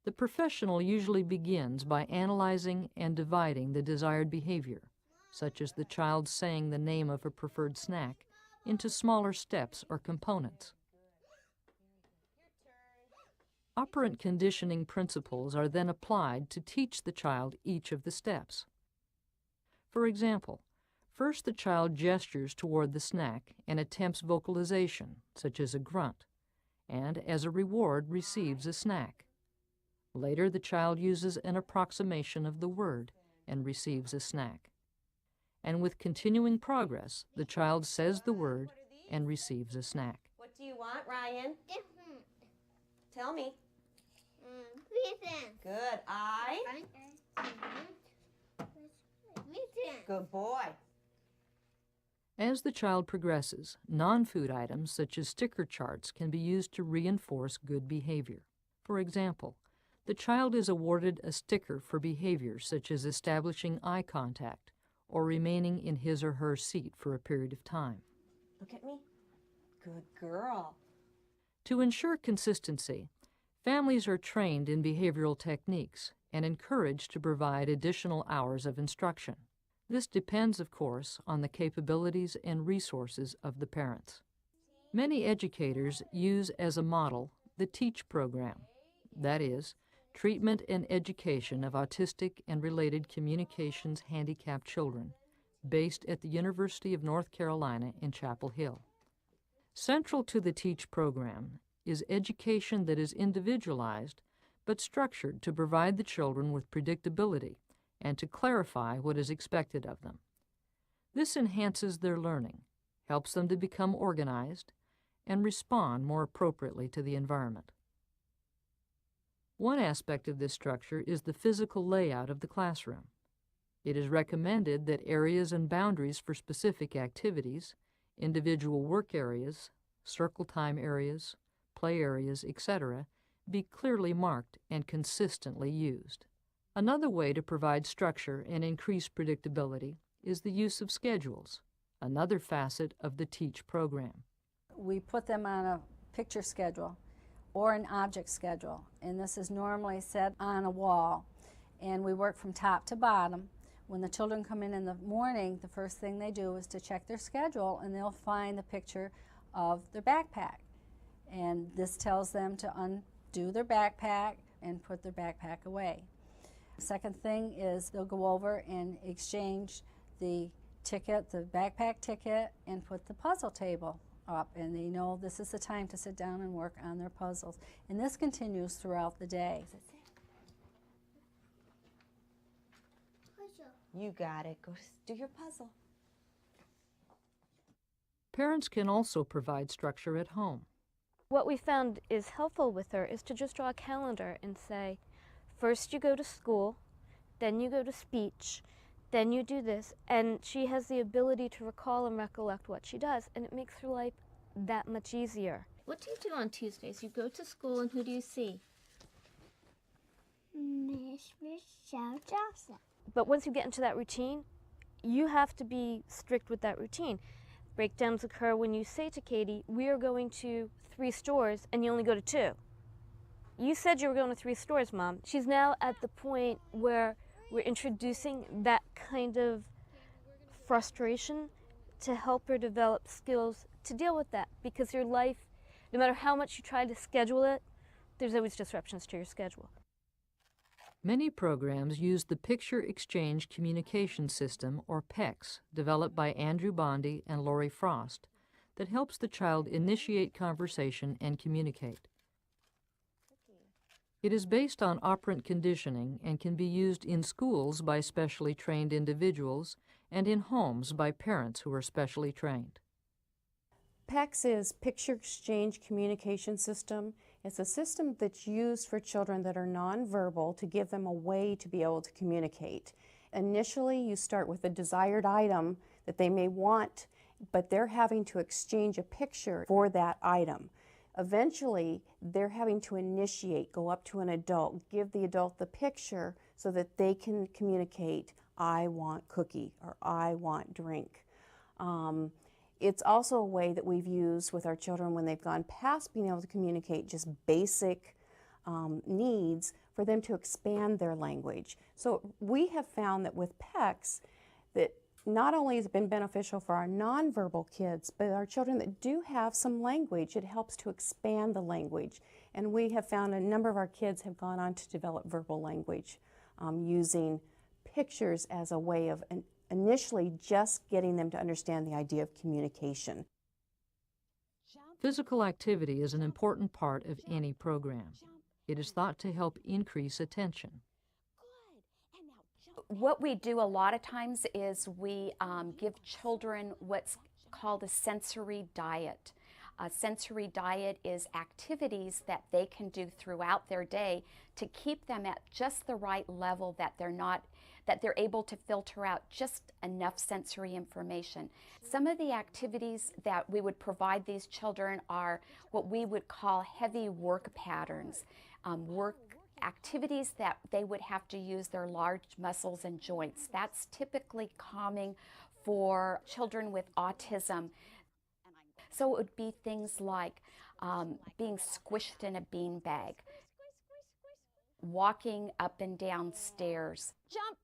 The professional usually begins by analyzing and dividing the desired behavior, such as the child saying the name of a preferred snack, into smaller steps or components. Operant conditioning principles are then applied to teach the child each of the steps. For example, first the child gestures toward the snack and attempts vocalization, such as a grunt, and as a reward receives a snack. Later, the child uses an approximation of the word and receives a snack. And with continuing progress, the child says the word and receives a snack. What do you want, Ryan? Different. Tell me. Reason. Good. I? Reason. Good boy. As the child progresses, non-food items such as sticker charts can be used to reinforce good behavior. For example, the child is awarded a sticker for behaviors such as establishing eye contact or remaining in his or her seat for a period of time. Look at me. Good girl. To ensure consistency, families are trained in behavioral techniques and encouraged to provide additional hours of instruction. This depends, of course, on the capabilities and resources of the parents. Many educators use as a model the TEACH program, that is, Treatment and Education of Autistic and Related Communications Handicapped Children, based at the University of North Carolina in Chapel Hill. Central to the TEACH program is education that is individualized but structured to provide the children with predictability and to clarify what is expected of them. This enhances their learning, helps them to become organized, and respond more appropriately to the environment. One aspect of this structure is the physical layout of the classroom. It is recommended that areas and boundaries for specific activities, individual work areas, circle time areas, play areas, etc., be clearly marked and consistently used. Another way to provide structure and increase predictability is the use of schedules, another facet of the TEACH program. We put them on a picture schedule or an object schedule, and this is normally set on a wall, and we work from top to bottom. When the children come in the morning, the first thing they do is to check their schedule, and they'll find the picture of their backpack, and this tells them to undo their backpack and put their backpack away. The second thing is they'll go over and exchange the ticket, the backpack ticket, and put the puzzle table up, and they know this is the time to sit down and work on their puzzles. And this continues throughout the day. You got it. Go do your puzzle. Parents can also provide structure at home. What we found is helpful with her is to just draw a calendar and say, first you go to school, then you go to speech, then you do this, and she has the ability to recall and recollect what she does, and it makes her life that much easier. What do you do on Tuesdays? You go to school, and who do you see? Miss Michelle Johnson. But once you get into that routine, you have to be strict with that routine. Breakdowns occur when you say to Katie, we are going to 3 stores, and you only go to 2. You said you were going to 3 stores, Mom. She's now at the point where we're introducing that kind of frustration to help her develop skills to deal with that, because your life, no matter how much you try to schedule it, there's always disruptions to your schedule. Many programs use the Picture Exchange Communication System, or PECS, developed by Andrew Bondi and Lori Frost, that helps the child initiate conversation and communicate. It is based on operant conditioning and can be used in schools by specially trained individuals and in homes by parents who are specially trained. PECS is Picture Exchange Communication System. It's a system that's used for children that are nonverbal to give them a way to be able to communicate. Initially, you start with a desired item that they may want, but they're having to exchange a picture for that item. Eventually, they're having to initiate, go up to an adult, give the adult the picture so that they can communicate, I want cookie or I want drink. It's also a way that we've used with our children when they've gone past being able to communicate just basic needs for them to expand their language. So we have found that with PECS, that not only has it been beneficial for our nonverbal kids, but our children that do have some language, it helps to expand the language. And we have found a number of our kids have gone on to develop verbal language using pictures as a way of initially just getting them to understand the idea of communication. Physical activity is an important part of any program. It is thought to help increase attention. What we do a lot of times is we give children what's called a sensory diet. A sensory diet is activities that they can do throughout their day to keep them at just the right level that they're able to filter out just enough sensory information. Some of the activities that we would provide these children are what we would call heavy work patterns, activities that they would have to use their large muscles and joints. That's typically calming for children with autism. So it would be things like being squished in a beanbag, walking up and down stairs, jump,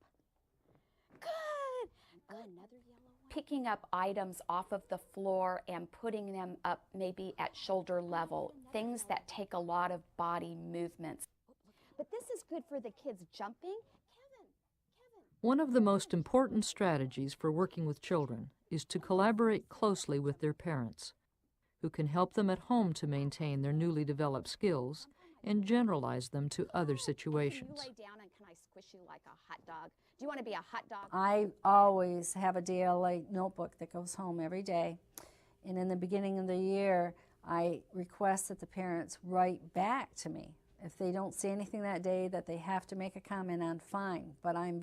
good, another yellow one. Picking up items off of the floor and putting them up maybe at shoulder level, things that take a lot of body movements. But this is good for the kids jumping. One of the most important strategies for working with children is to collaborate closely with their parents, who can help them at home to maintain their newly developed skills and generalize them to other situations. Can you lay down and can I squish you like a hot dog? Do you want to be a hot dog? I always have a DLA notebook that goes home every day. And in the beginning of the year, I request that the parents write back to me. If they don't see anything that day that they have to make a comment on, fine. But I'm